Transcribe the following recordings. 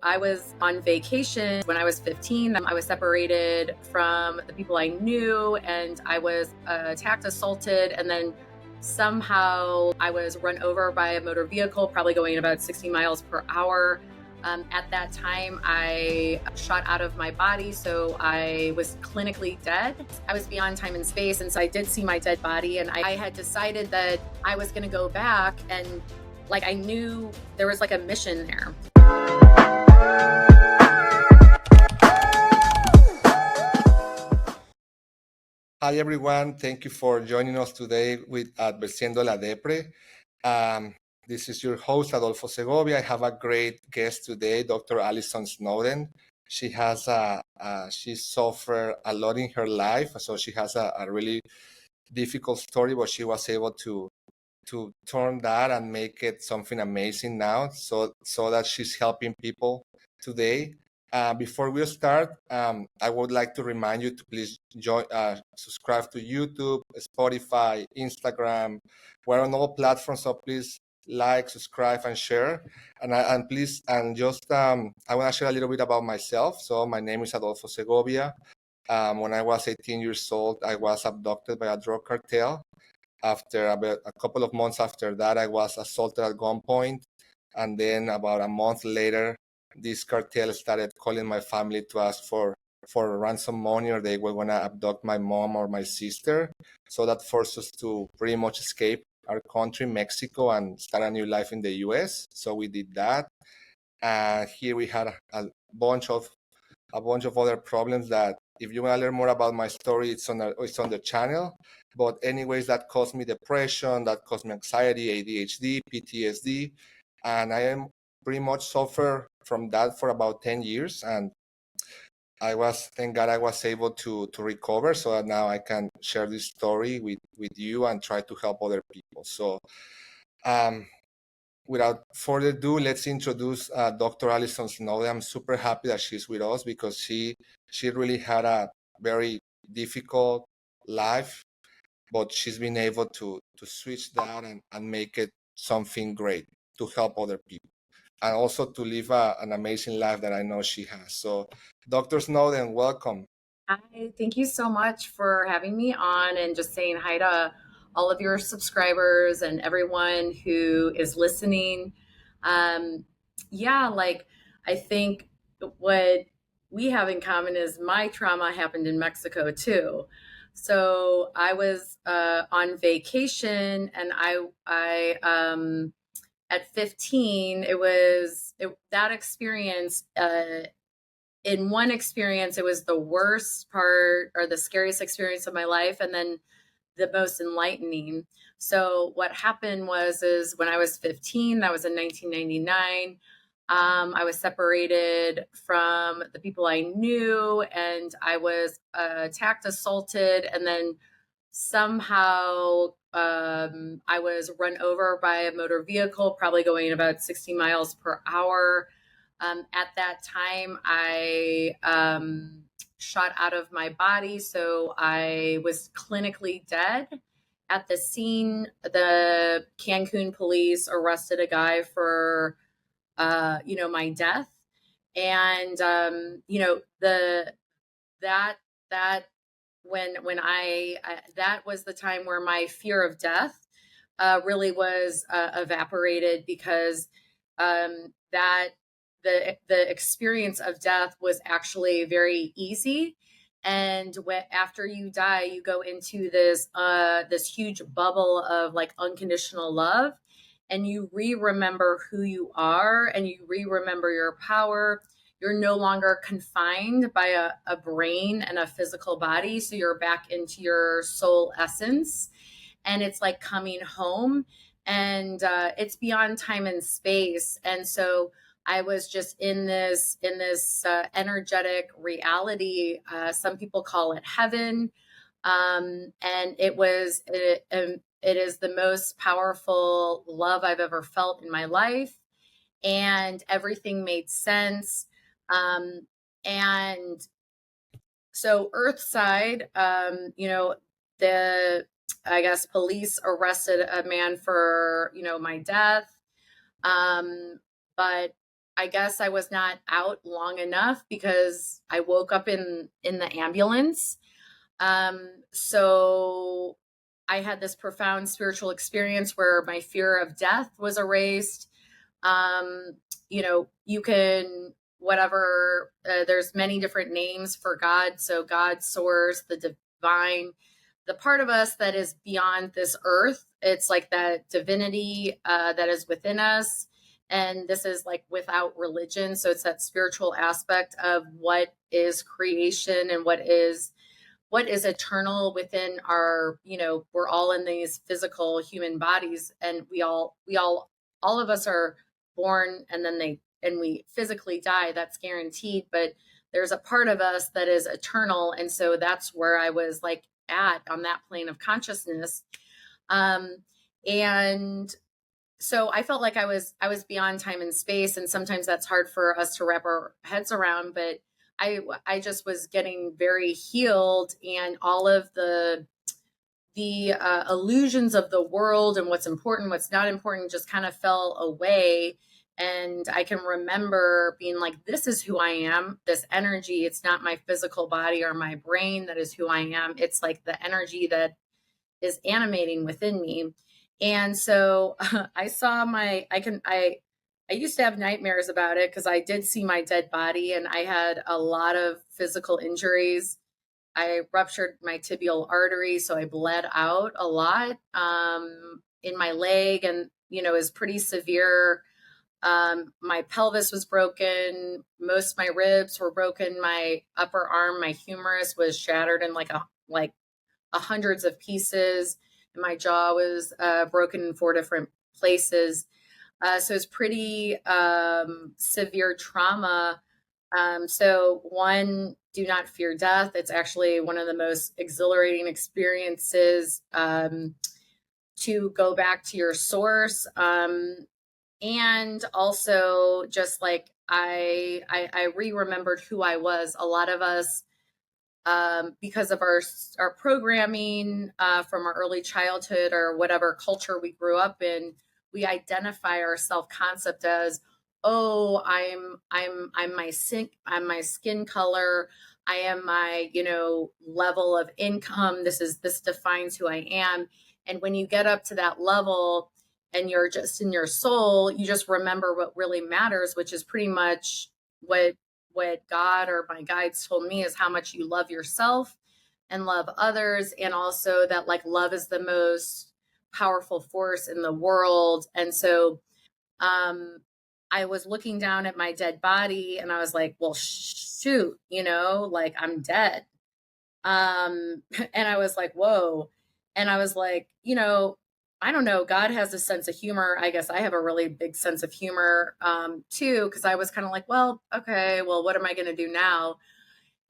I was on vacation when I was 15. I was separated from the people I knew, and I was attacked, assaulted, and then somehow I was run over by a motor vehicle, probably going about 60 miles per hour. At that time, I shot out of my body, so I was clinically dead. I was beyond time and space, and so I did see my dead body, and I had decided that I was going to go back, and I knew there was a mission there. Hi, everyone. Thank you for joining us today at Venciendo la Depre. This is your host, Adolfo Segovia. I have a great guest today, Dr. Allison Snowden. She has she suffered a lot in her life, so she has a really difficult story, but she was able to turn that and make it something amazing now, so that she's helping people today. Before we start, I would like to remind you to please subscribe to YouTube, Spotify, Instagram. We're on all platforms, so please like, subscribe, and share. And please, and just I want to share a little bit about myself. So my name is Adolfo Segovia. When I was 18 years old, I was abducted by a drug cartel. After about a couple of months after that, I was assaulted at gunpoint. And then about a month later, this cartel started calling my family to ask for ransom money, or they were going to abduct my mom or my sister. So that forced us to pretty much escape our country, Mexico, and start a new life in the US. So we did that. And here we had a bunch of other problems that, if you want to learn more about my story, it's on the channel. But anyways, that caused me depression, that caused me anxiety, ADHD, PTSD, and I am pretty much suffer from that for about 10 years. And thank God I was able to recover, so that now I can share this story with you and try to help other people. So without further ado, let's introduce Dr. Allison Snowden. I'm super happy that she's with us because she really had a very difficult life, but she's been able to switch that and make it something great to help other people, and also to live an amazing life that I know she has. So, Dr. Snowden, welcome. Hi, thank you so much for having me on and just saying hi to all of your subscribers and everyone who is listening. Yeah, I think what we have in common is my trauma happened in Mexico too. So I was on vacation, and I at 15, that experience. In one experience, it was the worst part or the scariest experience of my life, and then the most enlightening. So what happened is when I was 15, that was in 1999, I was separated from the people I knew, and I was attacked, assaulted, and then somehow I was run over by a motor vehicle, probably going about 60 miles per hour. At that time, I shot out of my body, so I was clinically dead. At the scene, the Cancun police arrested a guy for, my death, and that that when I that was the time where my fear of death really was evaporated, because that the experience of death was actually very easy. And after you die, you go into this huge bubble of unconditional love, and you remember who you are, and you remember your power. You're no longer confined by a brain and a physical body, so you're back into your soul essence, and it's like coming home, and it's beyond time and space. And so I was just in this energetic reality. Some people call it heaven, and it is the most powerful love I've ever felt in my life, and everything made sense. And so Earthside, the I guess police arrested a man for my death, but I guess I was not out long enough because I woke up in the ambulance. So I had this profound spiritual experience where my fear of death was erased. Um, you can whatever. There's many different names for God. So God, source, the divine, the part of us that is beyond this earth. It's like that divinity that is within us. And this is like without religion. So it's that spiritual aspect of what is creation and what is eternal within our, we're all in these physical human bodies, and all of us are born, and then we physically die. That's guaranteed. But there's a part of us that is eternal. And so that's where I was like at on that plane of consciousness. And so I felt like I was beyond time and space, and sometimes that's hard for us to wrap our heads around. But I just was getting very healed, and all of the illusions of the world and what's important, what's not important, just kind of fell away. And I can remember being like, this is who I am. This energy, it's not my physical body or my brain that is who I am. It's like the energy that is animating within me. And so I saw I used to have nightmares about it because I did see my dead body, and I had a lot of physical injuries. I ruptured my tibial artery, so I bled out a lot in my leg, and is pretty severe. My pelvis was broken. Most of my ribs were broken. My upper arm, my humerus was shattered in like hundreds of pieces. And my jaw was broken in 4 different places. So it's pretty severe trauma. So one, do not fear death. It's actually one of the most exhilarating experiences to go back to your source. And also just like I re-remembered who I was. A lot of us, because of our programming from our early childhood or whatever culture we grew up in, we identify our self-concept as, oh, I'm my skin color, I am my level of income. This defines who I am. And when you get up to that level and you're just in your soul, you just remember what really matters, which is pretty much what God or my guides told me, is how much you love yourself and love others. And also that like love is the most powerful force in the world. And so I was looking down at my dead body, and I was like, well, shoot, like I'm dead. And I was like, whoa. And I was like, I don't know. God has a sense of humor. I guess I have a really big sense of humor too, because I was kind of like, well, okay, well, what am I going to do now?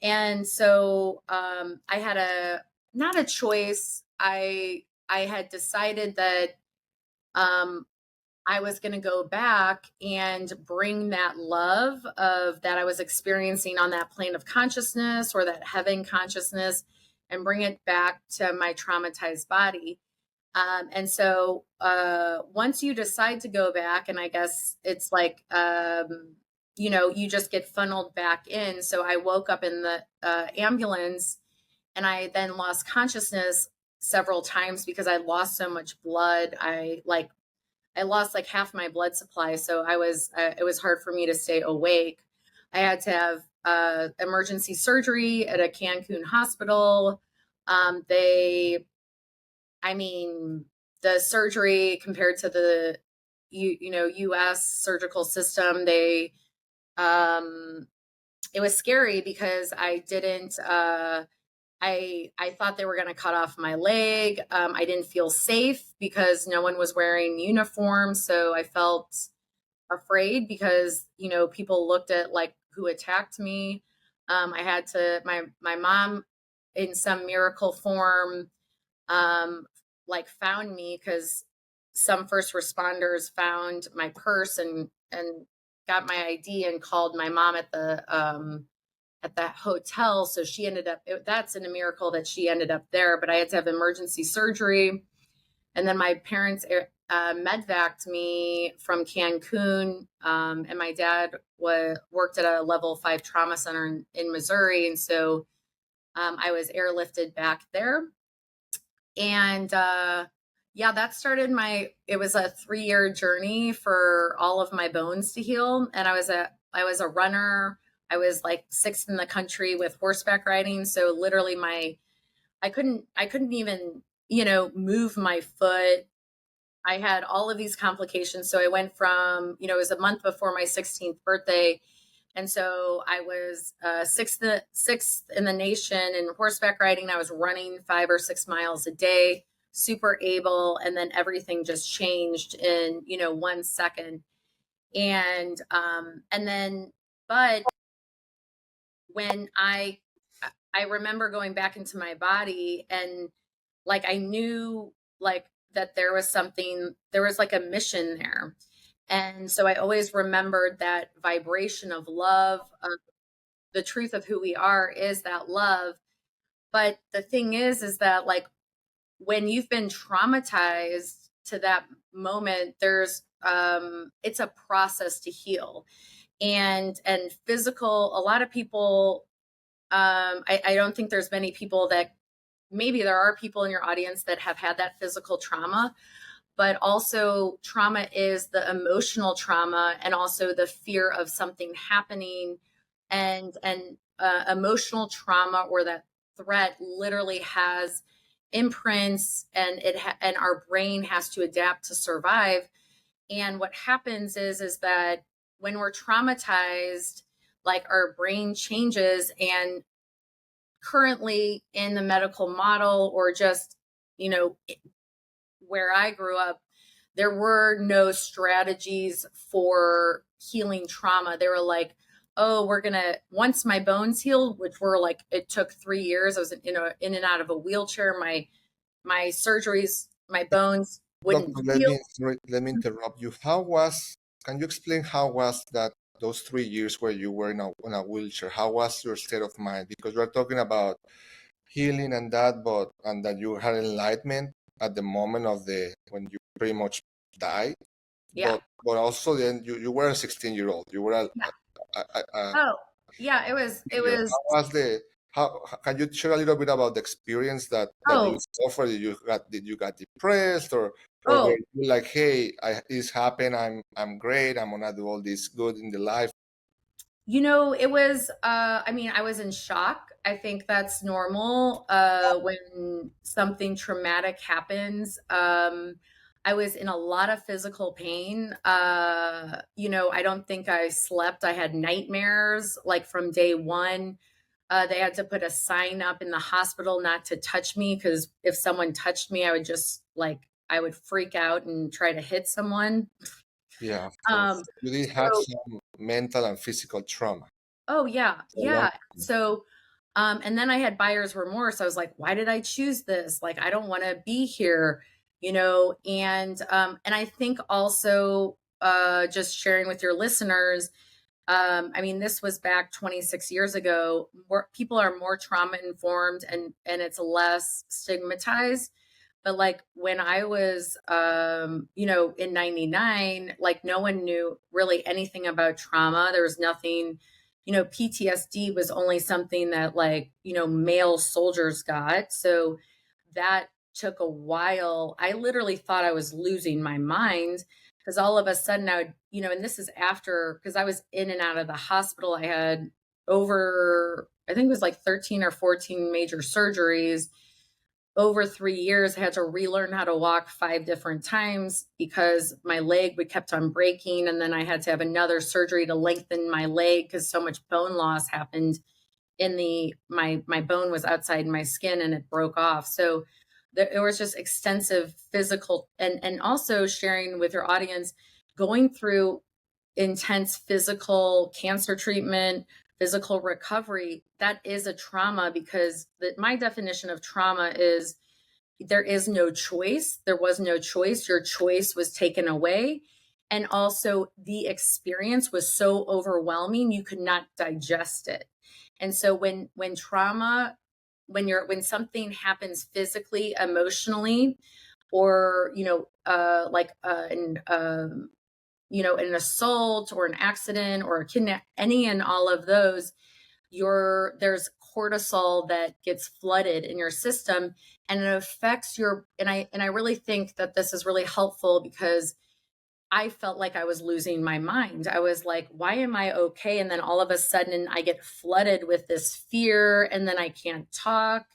And so I had not a choice. I had decided that I was going to go back and bring that love of that I was experiencing on that plane of consciousness, or that heaven consciousness, and bring it back to my traumatized body. And so once you decide to go back, and I guess it's like, you just get funneled back in. So I woke up in the ambulance, and I then lost consciousness several times because I lost so much blood. I lost like half my blood supply. So it was hard for me to stay awake. I had to have emergency surgery at a Cancun hospital. The surgery compared to the US surgical system, it was scary because I didn't I thought they were going to cut off my leg. I didn't feel safe because no one was wearing uniforms, so I felt afraid because people looked at like who attacked me. I had to my mom, in some miracle form, like found me, because some first responders found my purse and got my ID and called my mom at that hotel. So she ended up, that's in a miracle that she ended up there, but I had to have emergency surgery. And then my parents medvaced me from Cancun, and my dad worked at a level 5 trauma center in Missouri, and so I was airlifted back there. And yeah, that started it was a 3-year journey for all of my bones to heal. And I was a runner. I was like 6th in the country with horseback riding. So literally I couldn't even, move my foot. I had all of these complications. So I went from, it was a month before my 16th birthday. And so I was sixth in the nation in horseback riding. I was running 5 or 6 miles a day, super able. And then everything just changed in, 1 second. But when I remember going back into my body, and like, I knew like that there was like a mission there. And so I always remembered that vibration of love. The truth of who we are is that love. But the thing is that like when you've been traumatized to that moment, it's a process to heal. And physical, a lot of people, I don't think there's many people that, maybe there are people in your audience that have had that physical trauma, but also trauma is the emotional trauma, and also the fear of something happening, and emotional trauma, or that threat, literally has imprints, and and our brain has to adapt to survive. And what happens is that when we're traumatized, like, our brain changes. And currently in the medical model, or just, where I grew up, there were no strategies for healing trauma. They were like, oh, once my bones healed, which were like, it took 3 years. I was in and out of a wheelchair. My surgeries, my bones wouldn't Doctor, heal. let me interrupt you. Can you explain how was that those 3 years where you were in a wheelchair? How was your state of mind? Because we're talking about healing and that you had enlightenment at the moment when you pretty much died. Yeah. But also then you were a 16-year-old. You were a Oh, yeah, it was, how was how can you share a little bit about the experience that you oh, suffered? Did you got depressed, or were oh, you like, hey, this happened, I'm great, I'm gonna do all this good in the life? it was, I mean, I was in shock. I think that's normal when something traumatic happens. I was in a lot of physical pain. I don't think I slept. I had nightmares like from day one. They had to put a sign up in the hospital not to touch me, because if someone touched me, I would freak out and try to hit someone. Yeah, of Um, course. You did have so some mental and physical trauma Oh yeah, for a long yeah. time. So, and then I had buyer's remorse. I was like, why did I choose this? Like, I don't want to be here, and I think also, just sharing with your listeners, I mean, this was back 26 years ago. People are more trauma informed, and it's less stigmatized. But like when I was, in 99, like no one knew really anything about trauma. There was nothing, PTSD was only something that, like, male soldiers got. So that took a while. I literally thought I was losing my mind, because all of a sudden I would, and this is after, because I was in and out of the hospital. I had I think it was like 13 or 14 major surgeries over 3 years. I had to relearn how to walk 5 different times because my leg would kept on breaking. And then I had to have another surgery to lengthen my leg because so much bone loss happened my bone was outside my skin and it broke off. So there was just extensive physical, and also sharing with your audience, going through intense physical cancer treatment, physical recovery. That is a trauma, because my definition of trauma is there is no choice. There was no choice. Your choice was taken away. And also the experience was so overwhelming, you could not digest it. And so when trauma, when something happens physically, emotionally, or, an assault or an accident or a kidnap, any and all of those, there's cortisol that gets flooded in your system, and it affects and I really think that this is really helpful because I felt like I was losing my mind. I was like, why am I okay? And then all of a sudden I get flooded with this fear, and then I can't talk.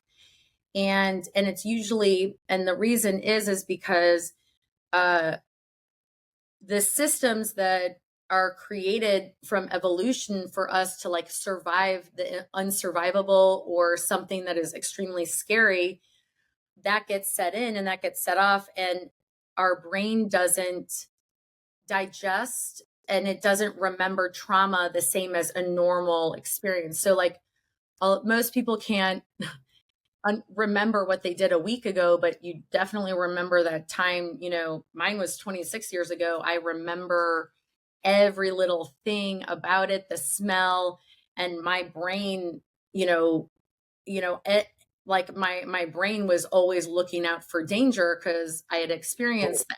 And it's usually, and the reason is because uh the systems that are created from evolution for us to like survive the unsurvivable or something that is extremely scary, that gets set in and that gets set off, and our brain doesn't digest and it doesn't remember trauma the same as a normal experience. So like most people can't remember what they did a week ago, but you definitely remember that time. Mine was 26 years ago. I remember every little thing about it, the smell, and my brain, like my brain was always looking out for danger because I had experienced that.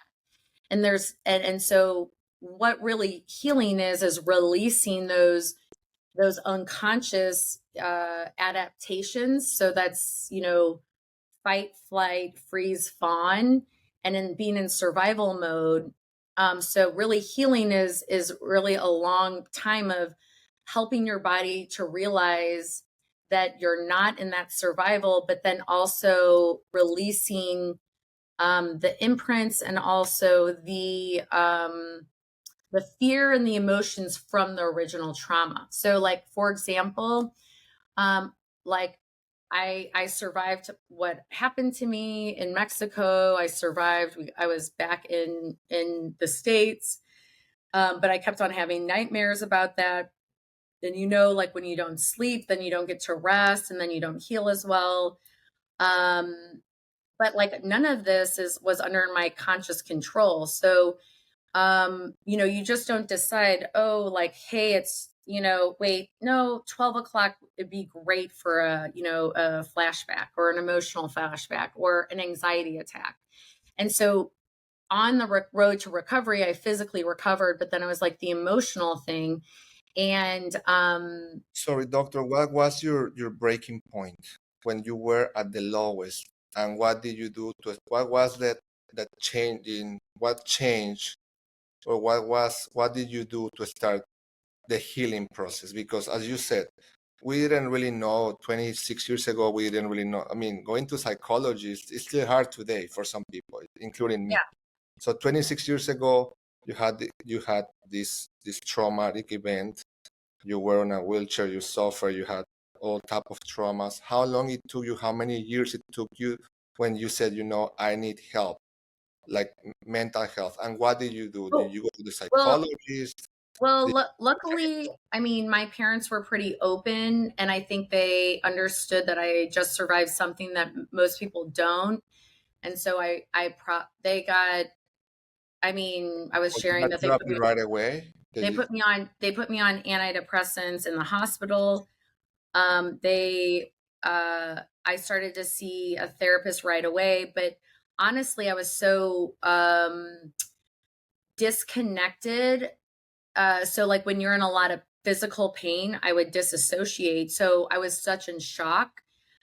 And so what really healing is releasing those unconscious adaptations. So that's, fight, flight, freeze, fawn, and in being in survival mode. So really healing is really a long time of helping your body to realize that you're not in that survival, but then also releasing the imprints and also the fear and the emotions from the original trauma. So like, for example, like I survived what happened to me in Mexico. I survived. I was back in the States, but I kept on having nightmares about that. And like when you don't sleep, then you don't get to rest, and then you don't heal as well. But like none of this was under my conscious control. So you just don't decide, oh, like, hey, it's, wait, no, 12 o'clock would be great for a flashback or an emotional flashback or an anxiety attack. And so on the road to recovery, I physically recovered, but then it was like the emotional thing. And Sorry, doctor, what was your breaking point when you were at the lowest, and what did you do to what was that change in what changed, or what did you do to start the healing process? Because as you said, we didn't really know 26 years ago. We didn't really know. I mean, going to psychologists is still hard today for some people, including me. yeah. So 26 years ago, you had this traumatic event. You were on a wheelchair. You suffered. You had all type of traumas. How long it took you? How many years it took you when you said, I need help, like mental health? And what did you do? Did Oh, you go to the well, psychologist? Well, Did, luckily, I mean, my parents were pretty open, and I think they understood that I just survived something that most people don't. And so they got, I mean, I was or you sharing had that therapy right away? Did you? they put me on antidepressants in the hospital. They, I started to see a therapist right away, but honestly, I was so, disconnected. So like when you're in a lot of physical pain, I would disassociate. So I was such in shock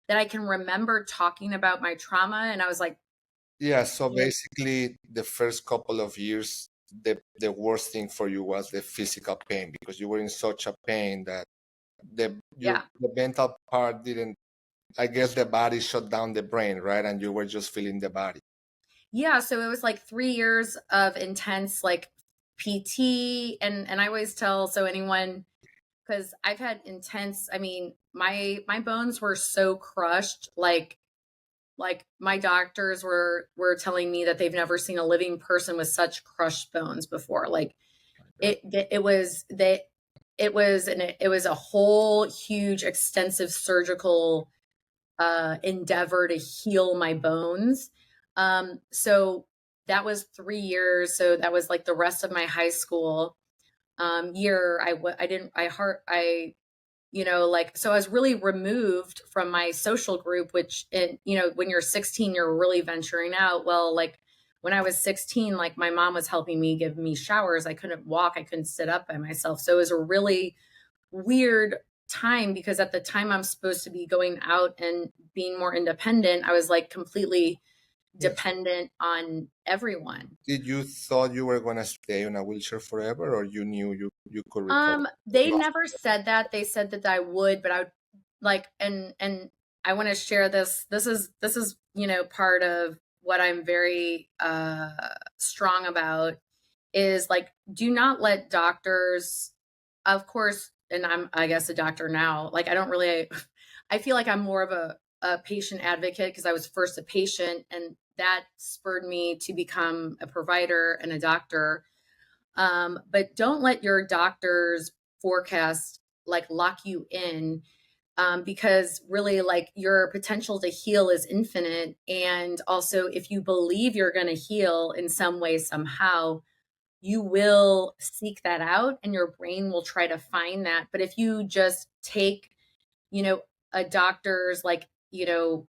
that I can remember talking about my trauma, and I was like, Yeah, so you know, basically the first couple of years, the worst thing for you was the physical pain, because you were in such a pain that yeah. the mental part didn't, I guess the body shut down the brain, right? And you were just feeling the body. Yeah, so it was like 3 years of intense like PT, and I always tell so anyone, cuz I've had intense, I mean, my bones were so crushed, like my doctors were telling me that they've never seen a living person with such crushed bones before. Like it was that it was a whole huge extensive surgical endeavor to heal my bones. So that was 3 years. So that was like the rest of my high school year. I didn't, I heart, I, like, so I was really removed from my social group, which, when you're 16, you're really venturing out. Well, like when I was 16, like my mom was helping me give me showers. I couldn't walk, I couldn't sit up by myself. So it was a really weird time because at the time I'm supposed to be going out and being more independent, I was like completely Yes. dependent on everyone. Did you thought you were gonna stay on a wheelchair forever, or you knew you could recover? They never said that. They said that I would, but I would like and I want to share this. This is, part of what I'm very strong about is like do not let doctors, of course, and I guess a doctor now. Like I don't really I feel like I'm more of a patient advocate because I was first a patient and that spurred me to become a provider and a doctor. But don't let your doctor's forecast like lock you in, because really like your potential to heal is infinite. And also, if you believe you're going to heal in some way, somehow, you will seek that out and your brain will try to find that. But if you just take, you know, a doctor's like,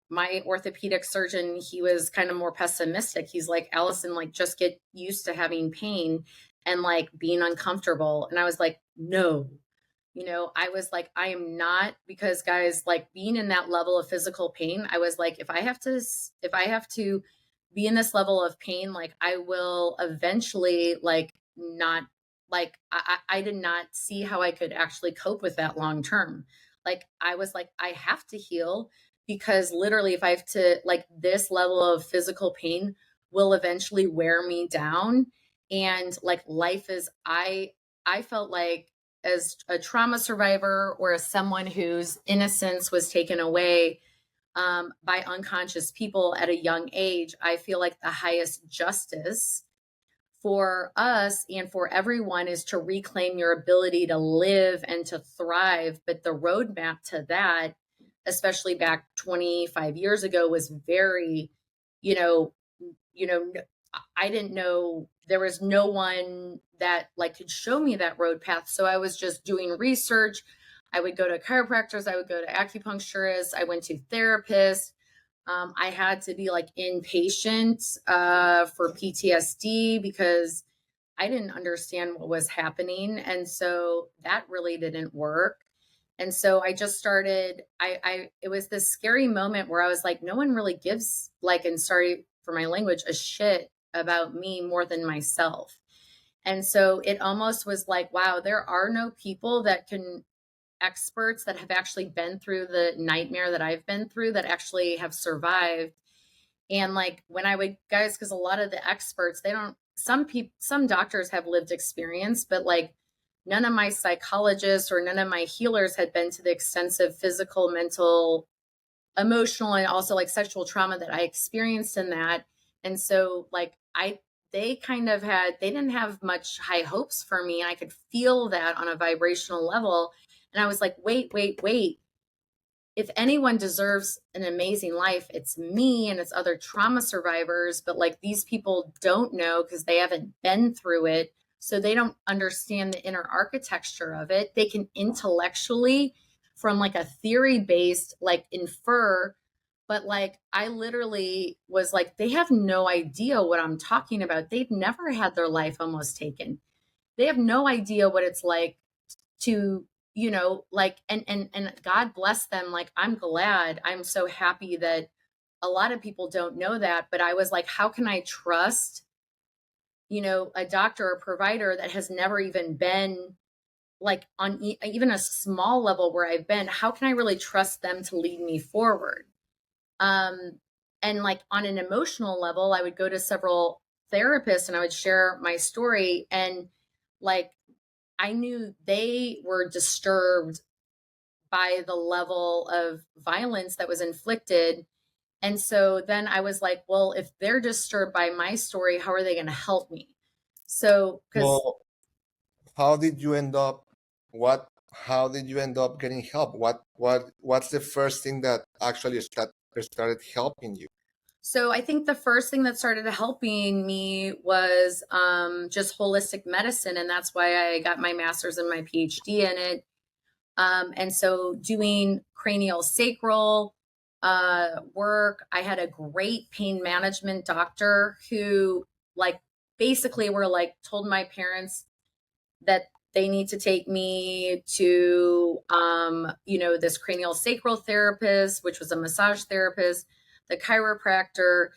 my orthopedic surgeon, he was kind of more pessimistic. He's like, Allison, like, just get used to having pain and like being uncomfortable. And I was like, no, I was like, I am not, because guys, like being in that level of physical pain, I was like, if I have to be in this level of pain, like I will eventually like not like I did not see how I could actually cope with that long term. Like I was like, I have to heal because literally if I have to like this level of physical pain will eventually wear me down. And like life is I felt like as a trauma survivor or as someone whose innocence was taken away by unconscious people at a young age, I feel like the highest justice for us and for everyone is to reclaim your ability to live and to thrive. But the roadmap to that, especially back 25 years ago, was very, you know, I didn't know, there was no one that like could show me that road path. So I was just doing research. I would go to chiropractors, I would go to acupuncturists, I went to therapists. I had to be like inpatient for PTSD because I didn't understand what was happening. And so that really didn't work. And so I just started, it was this scary moment where I was like, no one really gives like, and sorry for my language, a shit about me more than myself. And so it almost was like, wow, there are no people that can, experts that have actually been through the nightmare that I've been through that actually have survived. And like when I would guys, because a lot of the experts, they don't, some people, some doctors have lived experience, but like none of my psychologists or none of my healers had been to the extensive physical, mental, emotional, and also like sexual trauma that I experienced in that. And so like they kind of had, they didn't have much high hopes for me. And I could feel that on a vibrational level. And I was like, wait. If anyone deserves an amazing life, it's me and it's other trauma survivors. But like these people don't know because they haven't been through it. So they don't understand the inner architecture of it. They can intellectually, from like a theory based, like infer. But like I literally was like, they have no idea what I'm talking about. They've never had their life almost taken. They have no idea what it's like to, like, and God bless them. Like I'm glad, I'm so happy that a lot of people don't know that. But I was like, how can I trust, a doctor or provider that has never even been like on even a small level where I've been? How can I really trust them to lead me forward? And like on an emotional level, I would go to several therapists and I would share my story, and like I knew they were disturbed by the level of violence that was inflicted. And so then I was like, well, if they're disturbed by my story, how are they going to help me? So, because So how did you end up? What? How did you end up getting help? What's the first thing that actually started helping you? so I think the first thing that started helping me was just holistic medicine. And that's why I got my master's and my PhD in it. And so doing cranial sacral, work. I had a great pain management doctor who like basically were like told my parents that they need to take me to this cranial sacral therapist, which was a massage therapist, the chiropractor,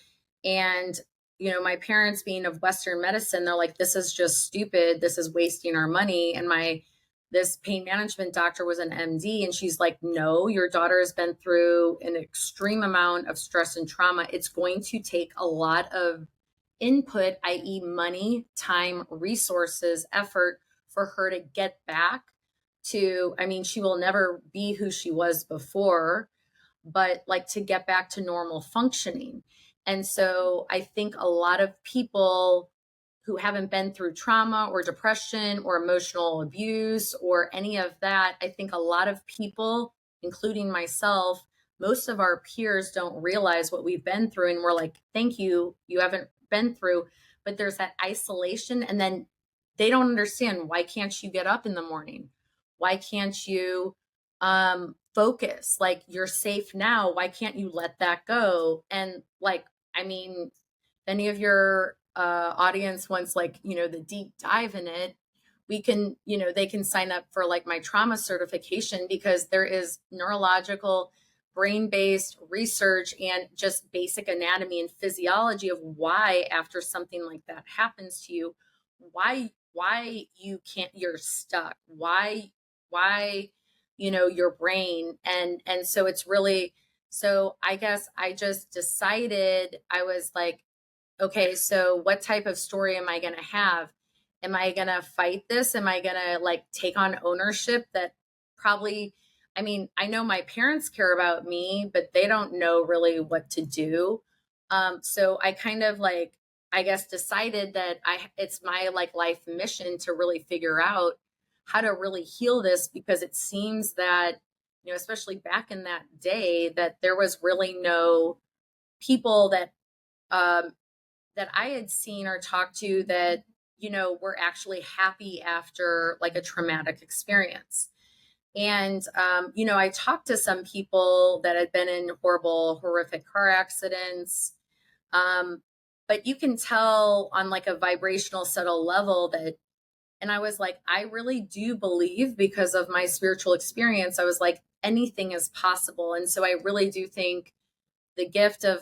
and my parents being of Western medicine, they're like, this is just stupid, this is wasting our money. And my this pain management doctor was an MD, and she's like, no, your daughter has been through an extreme amount of stress and trauma. It's going to take a lot of input, i.e., money, time, resources, effort for her to get back to, I mean, she will never be who she was before, but like to get back to normal functioning. And so I think a lot of people who haven't been through trauma or depression or emotional abuse or any of that, I think a lot of people, including myself, most of our peers don't realize what we've been through. And we're like, thank you, you haven't been through. But there's that isolation. And then they don't understand, why can't you get up in the morning? Why can't you focus? Like, you're safe now. Why can't you let that go? And like, I mean, if any of your audience wants like, the deep dive in it, we can, they can sign up for like my trauma certification, because there is neurological brain-based research and just basic anatomy and physiology of why, after something like that happens to you, why you can't, you're stuck, why your brain. And so it's really, so I guess I just decided, I was like, okay, so what type of story am I going to have? Am I going to fight this? Am I going to like take on ownership that probably, I mean, I know my parents care about me, but they don't know really what to do. So I kind of like, I guess, decided that it's my like life mission to really figure out how to really heal this, because it seems that, especially back in that day, that there was really no people that, that I had seen or talked to that, were actually happy after like a traumatic experience. And, I talked to some people that had been in horrible, horrific car accidents. But you can tell on like a vibrational, subtle level that, and I was like, I really do believe, because of my spiritual experience, I was like, anything is possible. And so I really do think the gift of,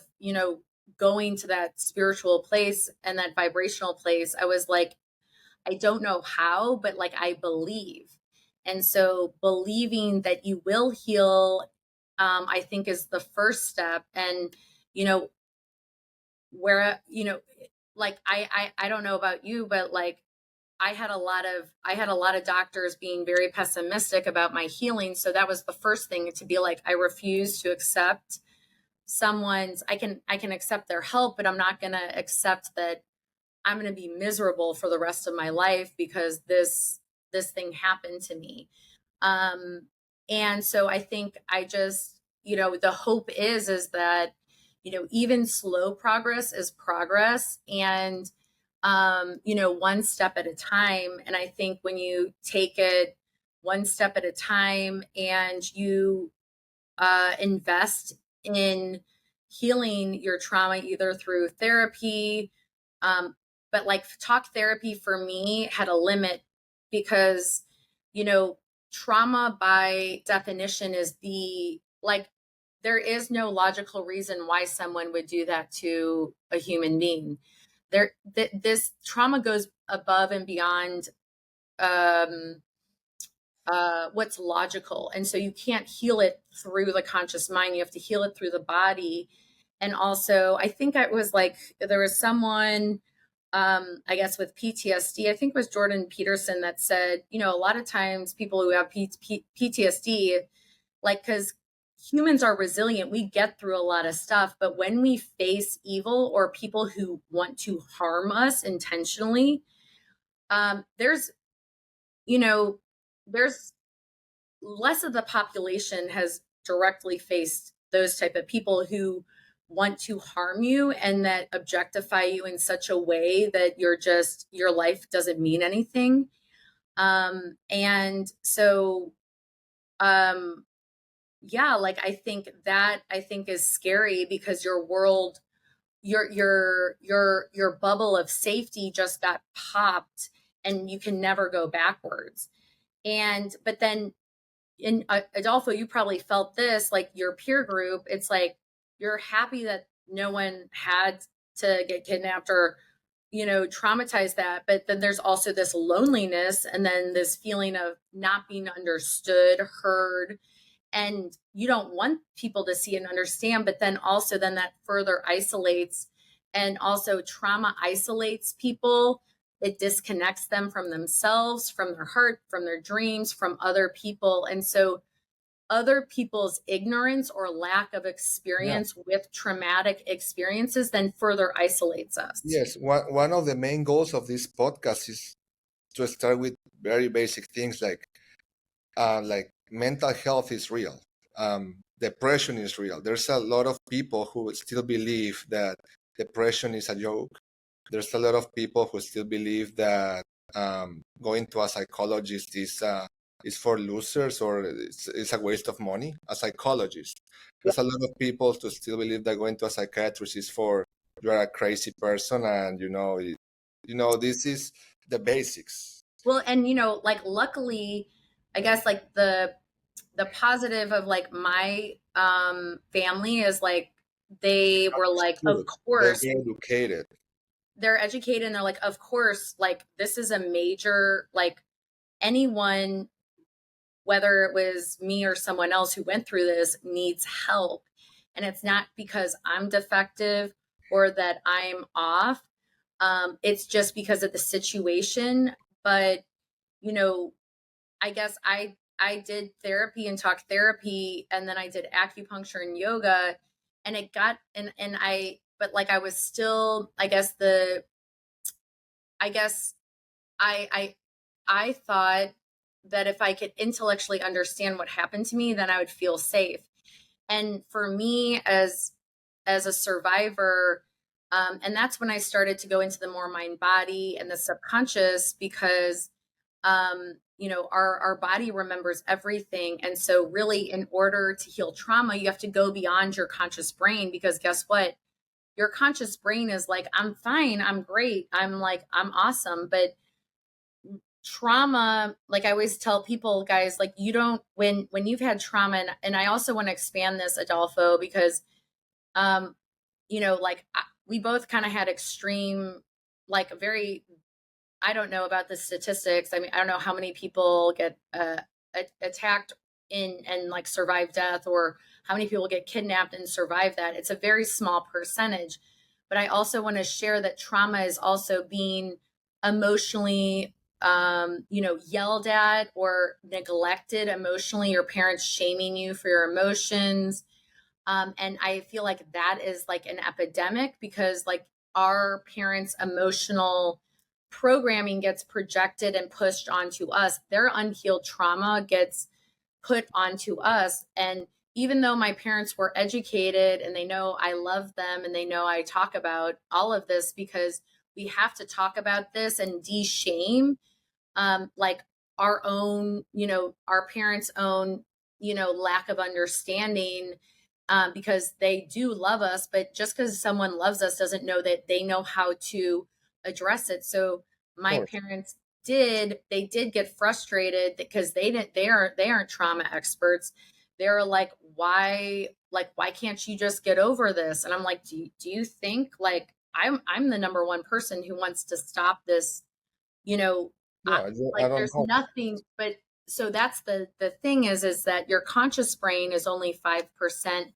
going to that spiritual place and that vibrational place, I was like, I don't know how, but like, I believe. And so believing that you will heal, I think is the first step. And, where, like, I don't know about you, but like, I had a lot of doctors being very pessimistic about my healing. So that was the first thing, to be like, I refuse to accept someone's, I can accept their help, but I'm not going to accept that I'm going to be miserable for the rest of my life because this thing happened to me. And so I think I just, the hope is that, even slow progress is progress, and, one step at a time. And I think when you take it one step at a time and you invest in healing your trauma, either through therapy, but like talk therapy for me had a limit, because, trauma by definition is there is no logical reason why someone would do that to a human being. This trauma goes above and beyond what's logical. And so you can't heal it through the conscious mind. You have to heal it through the body. And also, I think I was like, there was someone, I guess with PTSD, I think it was Jordan Peterson, that said, a lot of times people who have PTSD, like, because humans are resilient, we get through a lot of stuff, but when we face evil or people who want to harm us intentionally, there's there's less of the population has directly faced those type of people who want to harm you and that objectify you in such a way that your life doesn't mean anything. And so, yeah, like I think is scary because your world, your bubble of safety just got popped and you can never go backwards. And but then in Adolfo, you probably felt this, like your peer group, it's like you're happy that no one had to get kidnapped or, traumatized that. But then there's also this loneliness and then this feeling of not being understood, heard, and you don't want people to see and understand, but then also then that further isolates, and also trauma isolates people. It disconnects them from themselves, from their heart, from their dreams, from other people. And so other people's ignorance or lack of Yeah. experience with traumatic experiences then further isolates us. Yes. One of the main goals of this podcast is to start with very basic things like mental health is real. Depression is real. There's a lot of people who still believe that depression is a joke. There's a lot of people who still believe that going to a psychologist is for losers, or it's a waste of money. A psychologist. There's a lot of people who still believe that going to a psychiatrist is for you're a crazy person, and this is the basics. Well, and like luckily, I guess like the positive of like my family is like they were like, of Understood. They're course, very educated. they're educated and they're like, of course, like this is a major, like anyone, whether it was me or someone else who went through this, needs help. And it's not because I'm defective or that I'm off. It's just because of the situation. But, you know, I guess I did therapy and talk therapy, and then I did acupuncture and yoga, and it got and I but like I was still, I guess I I thought that if I could intellectually understand what happened to me, then I would feel safe. And for me, as a survivor, and that's when I started to go into the more mind body and the subconscious, because our body remembers everything. And so really, in order to heal trauma, you have to go beyond your conscious brain, because guess what? Your conscious brain is like, I'm fine, I'm great, I'm awesome. But trauma, like I always tell people, guys, like you don't, when you've had trauma, and I also want to expand this, Adolfo, because um like we both kind of had extreme, like very, I don't know about the statistics. I mean, I don't know how many people get attacked in and like survive death, or how many people get kidnapped and survive that. It's a very small percentage. But I also want to share that trauma is also being emotionally, yelled at or neglected emotionally. Your parents shaming you for your emotions. And I feel like that is like an epidemic, because like our parents' emotional programming gets projected and pushed onto us. Their unhealed trauma gets put onto us. And even though my parents were educated and they know I love them and they know I talk about all of this, because we have to talk about this and de-shame, like our own, our parents' own, lack of understanding, because they do love us, but just because someone loves us doesn't know that they know how to address it. So Of my course. parents they did get frustrated because they aren't trauma experts. They're like why can't you just get over this? And I'm like, do you think like I'm the number one person who wants to stop this, you know I, Yeah, I like don't there's know. nothing. But so that's the thing is that your conscious brain is only 5%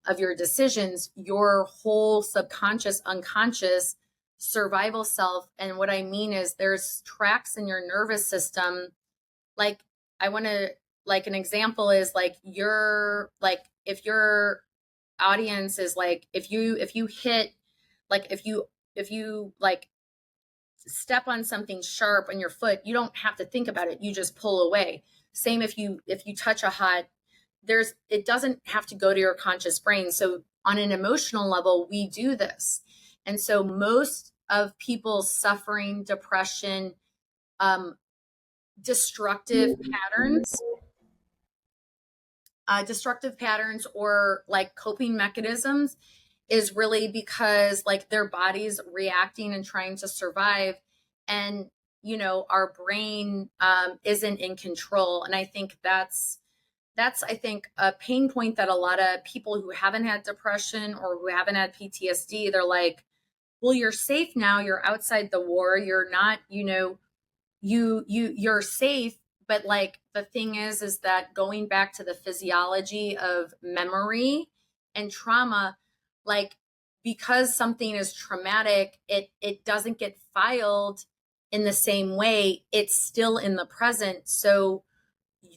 of your decisions. Your whole subconscious, unconscious, survival self, and what I mean is there's tracks in your nervous system. Like I want to, like an example is like your, like if your audience is like, if you hit, like if you like step on something sharp on your foot, you don't have to think about it, you just pull away. Same if you touch a hot, it doesn't have to go to your conscious brain. So on an emotional level, we do this. And so most of people suffering depression, destructive patterns, destructive patterns or like coping mechanisms is really because like their body's reacting and trying to survive. And, our brain isn't in control. And I think that's I think a pain point that a lot of people who haven't had depression or who haven't had PTSD, they're like, well, you're safe now, you're outside the war, you're not, you're safe. But like the thing is that going back to the physiology of memory and trauma, like because something is traumatic, it doesn't get filed in the same way, it's still in the present. So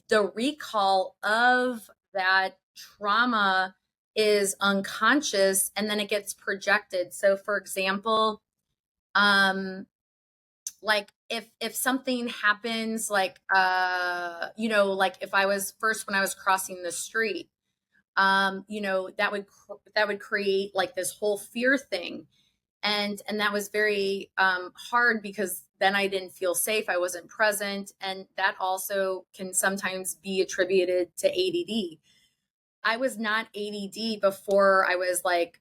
the recall of that trauma is unconscious, and then it gets projected. So for example, like if something happens, like like if I was first when I was crossing the street, that would create like this whole fear thing. And that was very hard because then I didn't feel safe, I wasn't present, and that also can sometimes be attributed to ADD. I was not ADD before I was like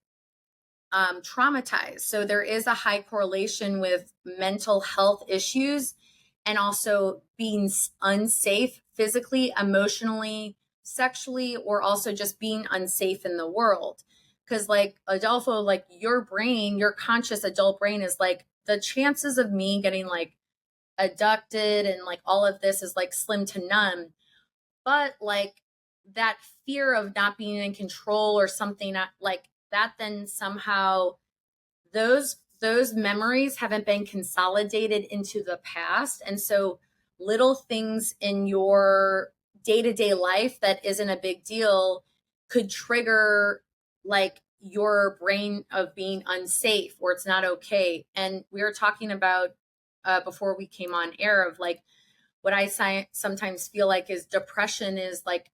traumatized. So there is a high correlation with mental health issues and also being unsafe physically, emotionally, sexually, or also just being unsafe in the world. Because like Adolfo, like your brain, your conscious adult brain is like the chances of me getting like abducted and like all of this is like slim to none. But like that fear of not being in control or something like that, then somehow those memories haven't been consolidated into the past. And so little things in your day-to-day life that isn't a big deal could trigger like your brain of being unsafe or it's not okay. And we were talking about before we came on air of like what I sometimes feel like is depression is like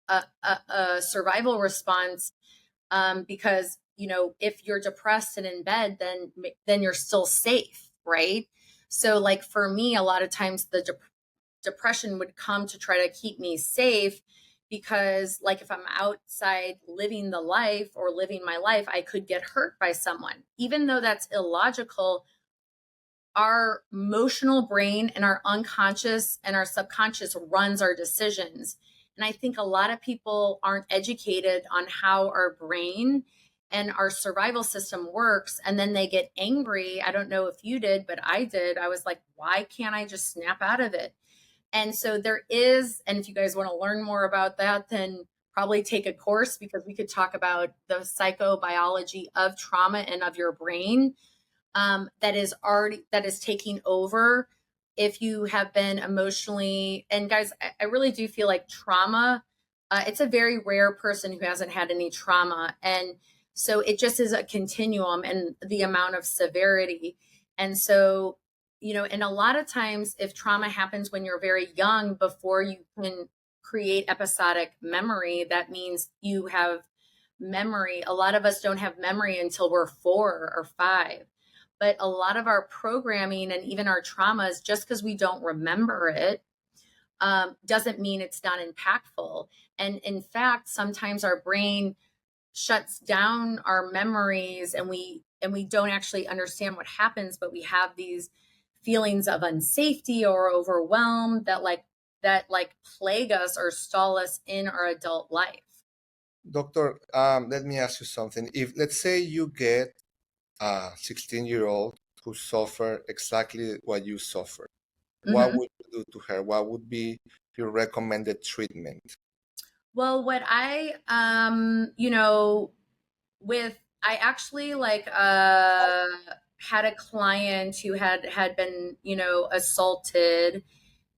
a survival response, because if you're depressed and in bed, then you're still safe, right? So like for me, a lot of times the depression would come to try to keep me safe, because like if I'm outside living the life or living my life, I could get hurt by someone. Even though that's illogical, our emotional brain and our unconscious and our subconscious runs our decisions. And I think a lot of people aren't educated on how our brain and our survival system works. And then they get angry. I don't know if you did, but I did. I was like, why can't I just snap out of it? And so there is, and if you guys want to learn more about that, then probably take a course, because we could talk about the psychobiology of trauma and of your brain, that is taking over if you have been emotionally. And guys, I really do feel like trauma, it's a very rare person who hasn't had any trauma. And so it just is a continuum and the amount of severity. And so, and a lot of times if trauma happens when you're very young, before you can create episodic memory, that means you have memory. A lot of us don't have memory until we're 4 or 5. But a lot of our programming and even our traumas, just because we don't remember it, doesn't mean it's not impactful. And in fact, sometimes our brain shuts down our memories, and we don't actually understand what happens, but we have these feelings of unsafety or overwhelmed that plague us or stall us in our adult life. Doctor, let me ask you something. If let's say you get a 16-year-old who suffered exactly what you suffered, what would you do to her? What would be your recommended treatment? Well, what I I actually had a client who had been, assaulted,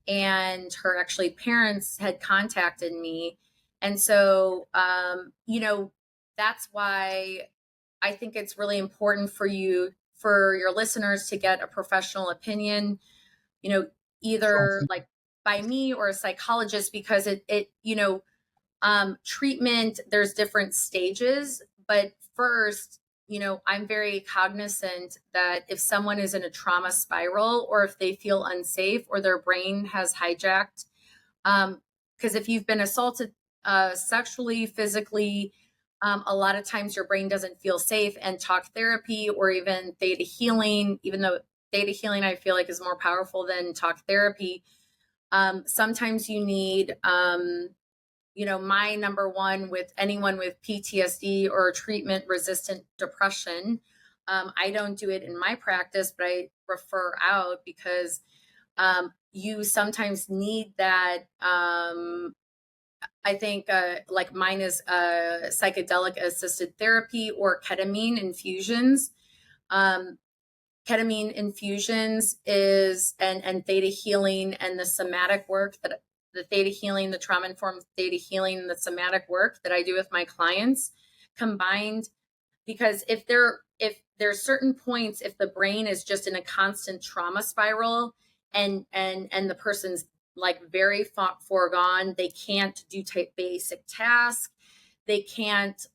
and her actually parents had contacted me. And so that's why I think it's really important for your listeners to get a professional opinion, either like by me or a psychologist, because treatment, there's different stages. But first, I'm very cognizant that if someone is in a trauma spiral, or if they feel unsafe or their brain has hijacked, because if you've been assaulted sexually, physically. A lot of times your brain doesn't feel safe, and talk therapy or even theta healing, even though theta healing I feel like is more powerful than talk therapy. Sometimes you need, my number one with anyone with PTSD or treatment resistant depression. I don't do it in my practice, but I refer out because you sometimes need that. I think like mine is psychedelic assisted therapy or ketamine infusions. Um, Ketamine infusions is and theta healing and the somatic work that the theta healing, the trauma informed theta healing, and the somatic work that I do with my clients combined. Because if there's certain points, if the brain is just in a constant trauma spiral and the person's like very foregone, they can't do basic tasks, they can't.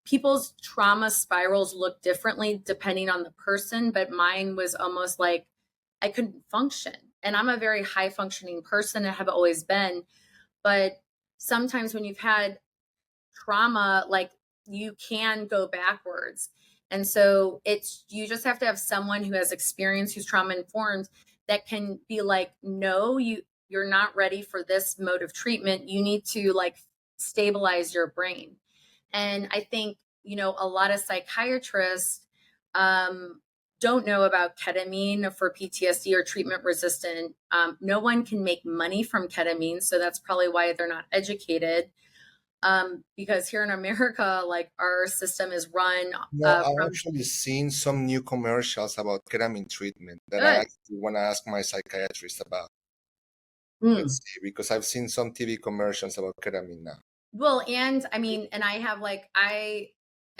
People's trauma spirals look differently depending on the person, but mine was almost like I couldn't function. And I'm a very high functioning person and have always been. But sometimes when you've had trauma, like you can go backwards. And so you just have to have someone who has experience, who's trauma informed, that can be like, no, you're not ready for this mode of treatment. You need to like stabilize your brain. And I think, a lot of psychiatrists don't know about ketamine for PTSD or treatment resistant. No one can make money from ketamine. So that's probably why they're not educated. Because here in America, like our system is run I've from actually seen some new commercials about ketamine treatment that I good. actually want to ask my psychiatrist about. Mm. Let's see, because I've seen some TV commercials about ketamine now. Well, and I mean, and I have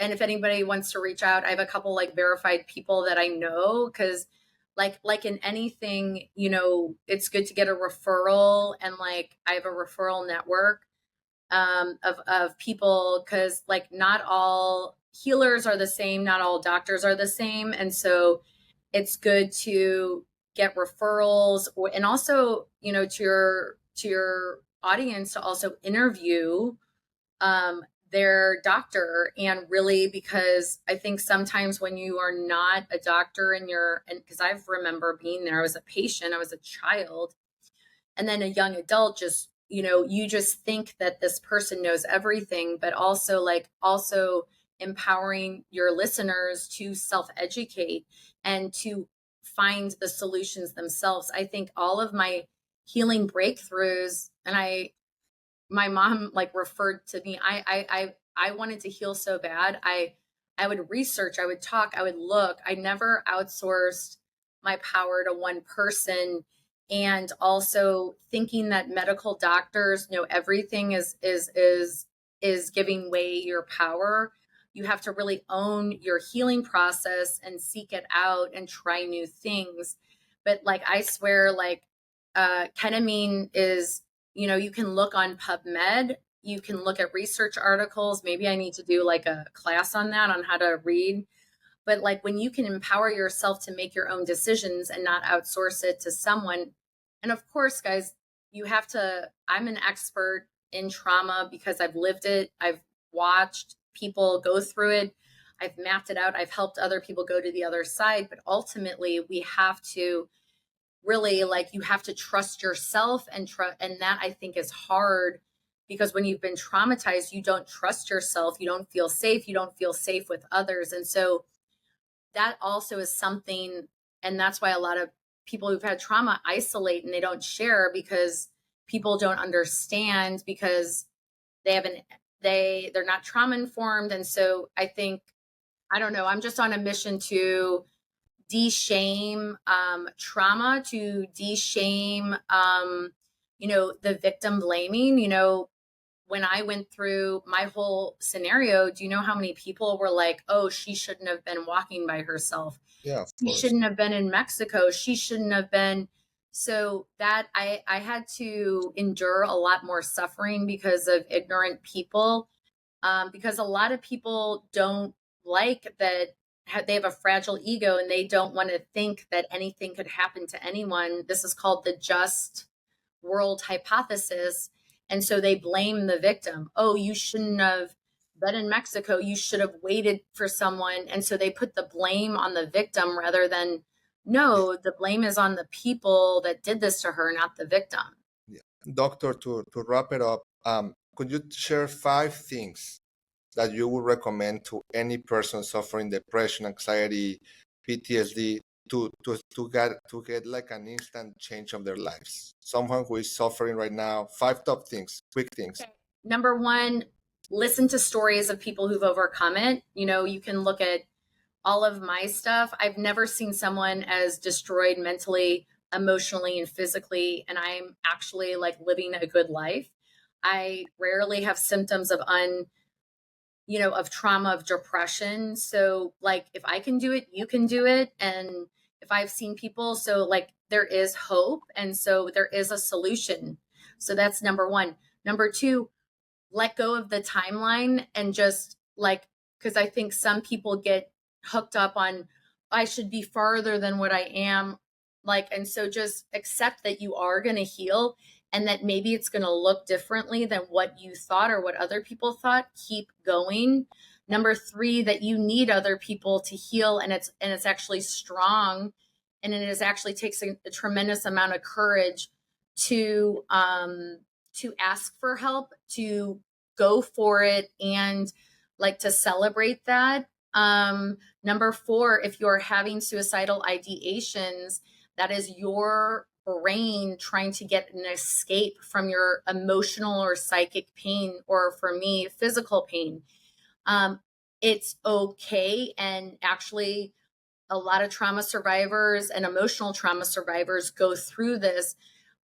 and if anybody wants to reach out, I have a couple like verified people that I know because like in anything, it's good to get a referral, and like I have a referral network of people because like not all healers are the same, not all doctors are the same, and so it's good to get referrals and also to your audience to also interview their doctor. And really, because I think sometimes when you are not a doctor and because I remember being there, I was a patient, I was a child, and then a young adult, just you just think that this person knows everything, but also empowering your listeners to self-educate and to find the solutions themselves. I think all of my healing breakthroughs, and my mom like referred to me, I wanted to heal so bad. I would research, I would talk, I would look. I never outsourced my power to one person. And also thinking that medical doctors know everything is giving way your power. You have to really own your healing process and seek it out and try new things. But like I swear, like ketamine is, you can look on PubMed, you can look at research articles. Maybe I need to do like a class on that, on how to read. But like when you can empower yourself to make your own decisions and not outsource it to someone. And of course, guys, I'm an expert in trauma because I've lived it. I've watched people go through it. I've mapped it out. I've helped other people go to the other side. But ultimately, we have to really, like, you have to trust yourself, and that I think is hard because when you've been traumatized, you don't trust yourself. You don't feel safe. You don't feel safe with others. And so that also is something, and that's why a lot of people who've had trauma isolate and they don't share because people don't understand, because they're not trauma informed. And so I think, I don't know, I'm just on a mission to de-shame trauma, to de-shame the victim blaming. When I went through my whole scenario, do you know how many people were like, oh, she shouldn't have been walking by herself, Yeah, of she course. shouldn't have been in Mexico, she shouldn't have been. So that I had to endure a lot more suffering because of ignorant people, because a lot of people don't like that. They have a fragile ego and they don't want to think that anything could happen to anyone. This is called the just world hypothesis. And so they blame the victim. Oh, you shouldn't have been in Mexico. You should have waited for someone. And so they put the blame on the victim rather than, Yeah. no, the blame is on the people that did this to her, not the victim. Yeah. Doctor, to wrap it up, could you share 5 things that you would recommend to any person suffering depression, anxiety, PTSD to get like an instant change of their lives? Someone who is suffering right now, 5 top things, quick things. Okay. Number one, listen to stories of people who've overcome it. You can look at all of my stuff. I've never seen someone as destroyed mentally, emotionally, and physically, and I'm actually like living a good life. I rarely have symptoms of of trauma, of depression. So like if I can do it, you can do it. And if I've seen people, so like there is hope. And so there is a solution. So that's number one. Number two, let go of the timeline and just like, because I think some people get hooked up on, I should be farther than what I am. Like, and so just accept that you are going to heal and that maybe it's going to look differently than what you thought or what other people thought. Keep going. Number three, that you need other people to heal, and it's actually strong, and it is actually takes a tremendous amount of courage to ask for help, to go for it, and like to celebrate that. Number four, if you're having suicidal ideations, that is your brain trying to get an escape from your emotional or psychic pain, or for me, physical pain. It's okay. And actually, a lot of trauma survivors and emotional trauma survivors go through this,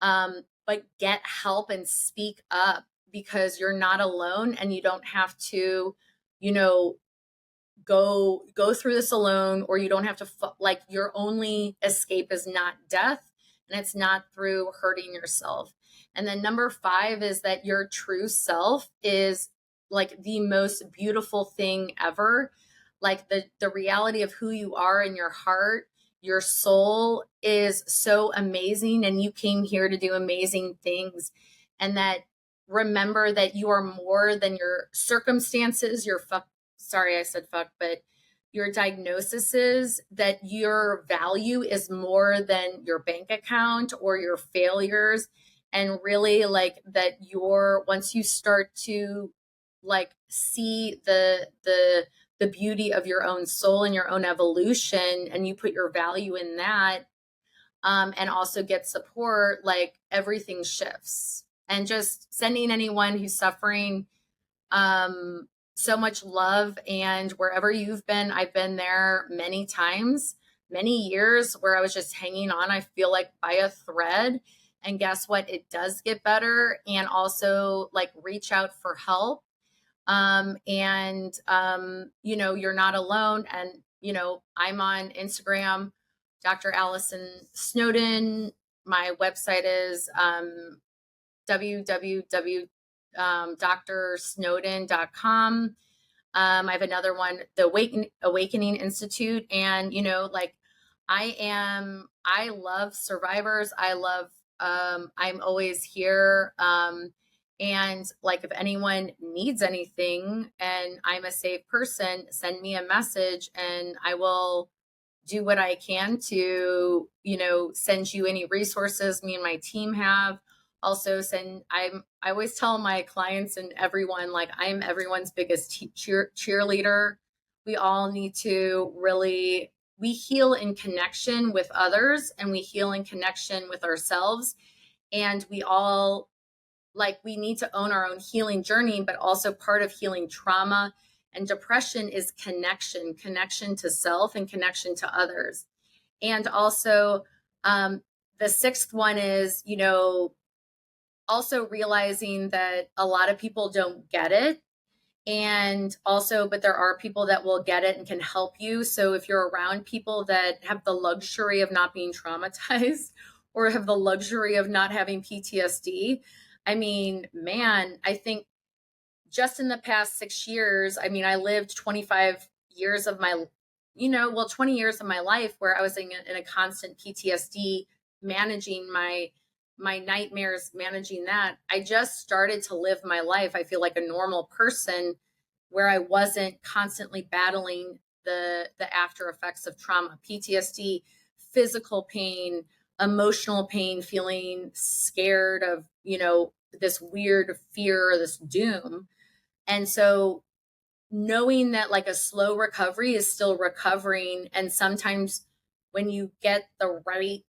but get help and speak up, because you're not alone, and you don't have to, you know, go through this alone, or you don't have to like your only escape is not death, and it's not through hurting yourself. And then number five is that your true self is like the most beautiful thing ever. Like the reality of who you are in your heart, your soul is so amazing, and you came here to do amazing things. And that, remember that you are more than your circumstances, your sorry, I said fuck, but your diagnoses, that your value is more than your bank account or your failures. And really, like, that once you start to like see the beauty of your own soul and your own evolution, and you put your value in that, and also get support, like everything shifts. And just sending anyone who's suffering so much love. And wherever you've been, I've been there many times, many years, where I was just hanging on, I feel like, by a thread. And guess what? It does get better. And also, like, reach out for help. You're not alone. And, I'm on Instagram, Dr. Allison Snowden. My website is www.drsnowden.com. I have another one, the Awakening Institute. And, I love survivors. I'm always here. And like, if anyone needs anything and I'm a safe person, send me a message and I will do what I can to, send you any resources me and my team have. Also I always tell my clients and everyone, like, I'm everyone's biggest cheerleader. We all need to we heal in connection with others, and we heal in connection with ourselves. And we all, like, we need to own our own healing journey, but also part of healing trauma and depression is connection to self and connection to others. And also, the sixth one is, also realizing that a lot of people don't get it. And also, but there are people that will get it and can help you. So if you're around people that have the luxury of not being traumatized or have the luxury of not having PTSD, I mean, man, I think just in the past 6 years, I mean, I lived 25 years of my, 20 years of my life where I was in a constant PTSD, managing my my nightmares, managing that, I just started to live my life. I feel like a normal person where I wasn't constantly battling the after effects of trauma, PTSD, physical pain, emotional pain, feeling scared of, this weird fear or this doom. And so knowing that like a slow recovery is still recovering, and sometimes when you get the right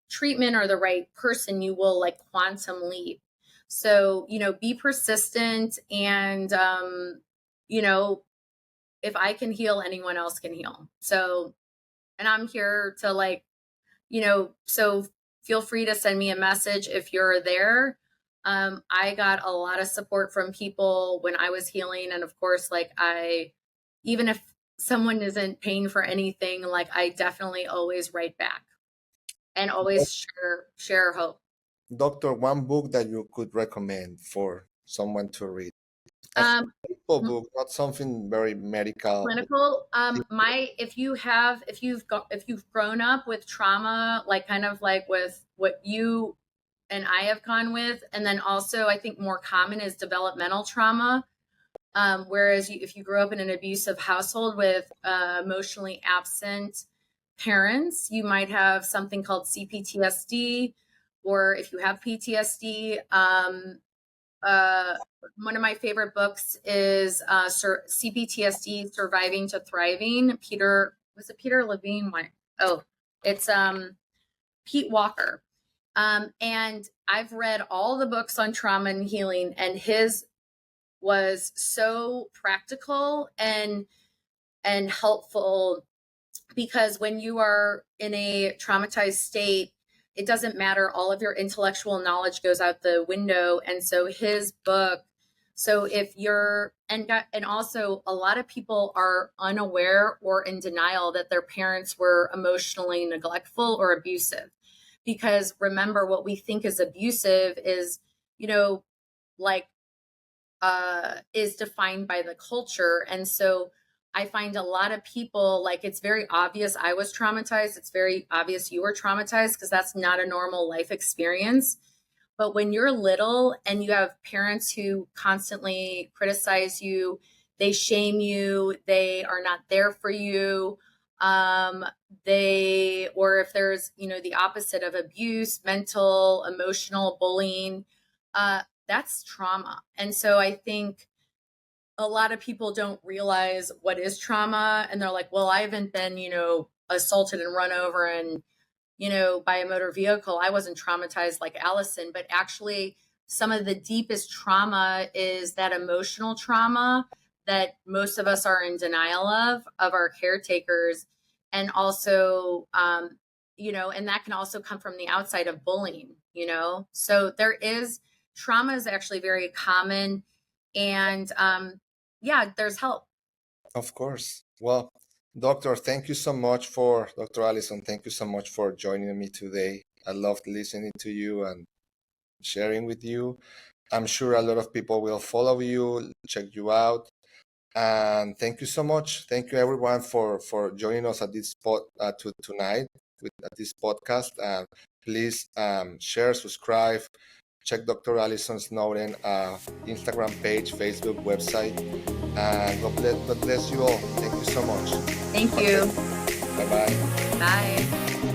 treatment or the right person, you will like quantum leap. So be persistent, and if I can heal, anyone else can heal. So, and I'm here to like, so feel free to send me a message if you're there. I got a lot of support from people when I was healing. And of course, like even if someone isn't paying for anything, like I definitely always write back and always share hope. Doctor, one book that you could recommend for someone to read? A Um, simple book, not something very medical. Clinical. If you've grown up with trauma, like kind of like with what you and I have gone with, and then also I think more common is developmental trauma. Whereas if you grew up in an abusive household with emotionally absent parents, you might have something called CPTSD, or if you have PTSD, one of my favorite books is CPTSD Surviving to Thriving. Peter Levine? Oh, it's Pete Walker. And I've read all the books on trauma and healing, and his was so practical and helpful, because when you are in a traumatized state, it doesn't matter. All of your intellectual knowledge goes out the window. And so his book, so if you're, and also a lot of people are unaware or in denial that their parents were emotionally neglectful or abusive. Because remember, what we think is abusive is, like, is defined by the culture. And so I find a lot of people, like, it's very obvious I was traumatized. It's very obvious you were traumatized, because that's not a normal life experience. But when you're little and you have parents who constantly criticize you, they shame you, they are not there for you, or if there's, the opposite of abuse, mental, emotional bullying, that's trauma. And so I think a lot of people don't realize what is trauma, and they're like, well, I haven't been, assaulted and run over and, by a motor vehicle. I wasn't traumatized like Allison. But actually, some of the deepest trauma is that emotional trauma that most of us are in denial of our caretakers. And also, and that can also come from the outside of bullying, so trauma is actually very common. And there's help. Of course. Well, Doctor, thank you so much for Dr. Allison. Thank you so much for joining me today. I loved listening to you and sharing with you. I'm sure a lot of people will follow you, check you out. And thank you so much. Thank you everyone for joining us at this tonight at this podcast. Please share, subscribe, check Dr. Allison Snowden Instagram page, Facebook, website. And God bless you all. Thank you so much. Thank you. Bye-bye. Bye.